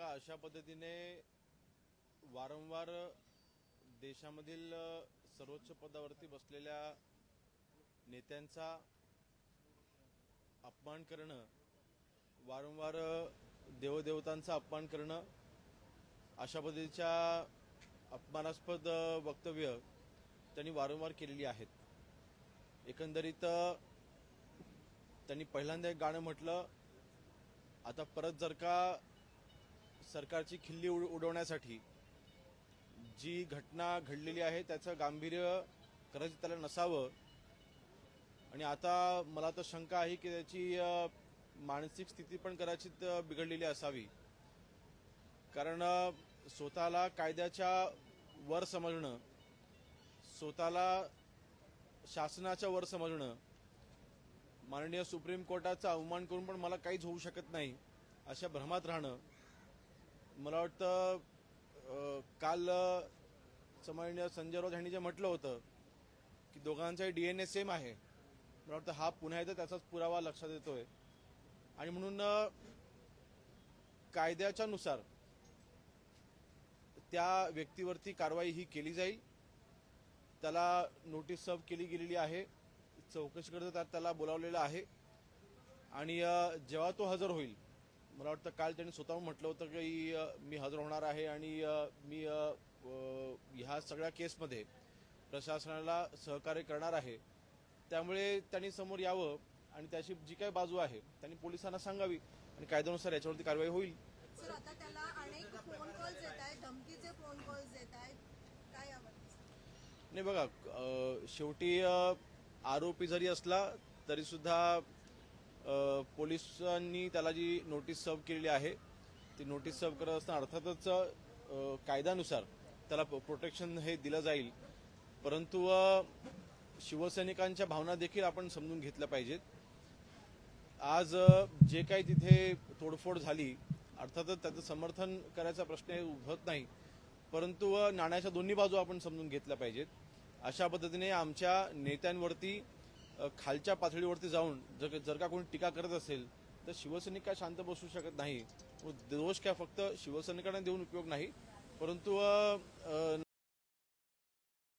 अशा पद्धतीने वारंवार देशामधील सर्वोच्च पदावरती बसलेल्या नेत्यांचा अपमान करणं, वारंवार देवदेवतांचा अपमान करणं, अशा पद्धतीच्या अपमानास्पद वक्तव्य त्यांनी वारंवार केलेली आहेत. एकंदरीत त्यांनी पहिल्यांदा एक गाणं म्हटलं, आता परत जर का सरकारची खिल्ली उडवण्यासाठी जी घटना घडलेली आहे त्याचं गांभीर्य कदाचित त्याला नसावं, आणि आता मला तर शंका आहे की त्याची मानसिक स्थिती पण कदाचित बिघडलेली असावी. कारण स्वतःला कायद्याच्या वर समजणं, स्वतःला शासनाच्या वर समजणं, माननीय सुप्रीम कोर्टाचा अवमान करून पण मला काहीच होऊ शकत नाही अशा भ्रमात राहणं. मला वाटतं काल माननीय संजय राऊत यांनी जे म्हटलं होतं की दोघांचाही DNA सेम आहे, मला वाटतं हा पुन्हा एकदा त्याचाच पुरावा लक्षात येतोय. आणि म्हणून कायद्याच्या नुसार त्या व्यक्तीवरती कारवाई ही केली जाईल. त्याला नोटीस सर्व केली गेलेली आहे, चौकशीकरता त्याला बोलावलेलं आहे. आणि जेव्हा तो हजर होईल, मला वाटतं काल त्यांनी स्वतःहून म्हटलं होतं की मी हजर होणार आहे आणि मी ह्या सगळ्या केसमध्ये प्रशासनाला सहकार्य करणार आहे. त्यामुळे त्यांनी समोर यावं आणि त्याची जी काही बाजू आहे त्यांनी पोलिसांना सांगावी आणि कायद्यानुसार याच्यावरती कारवाई होईल. सर, आता त्याला अनेक फोन कॉल्स येत आहेत, धमकीचे फोन कॉल्स येत आहेत, काय यावर? नाही बघा, शेवटी आरोपी जरी असला तरी सुद्धा पोलिसांनी त्याला जी नोटीस सर्व केलेली आहे ती नोटीस सर्व करत असताना अर्थातच कायद्यानुसार त्याला प्रोटेक्शन हे दिलं जाईल. परंतु शिवसैनिकांच्या भावना देखील आपण समजून घेतल्या पाहिजेत. आज जे काही तिथे तोडफोड झाली, अर्थातच त्याचं समर्थन करायचा प्रश्न उद्भवत नाही, परंतु नाण्याच्या दोन्ही बाजू आपण समजून घेतल्या पाहिजेत. अशा पद्धतीने आमच्या नेत्यांवरती खालच्या पातळीवरती जाऊन जर का कोणी टीका करत असेल तर शिवसैनिक काय शांत बसू शकत नाही. दोष काय फक्त शिवसैनिकांना देऊन उपयोग नाही, परंतु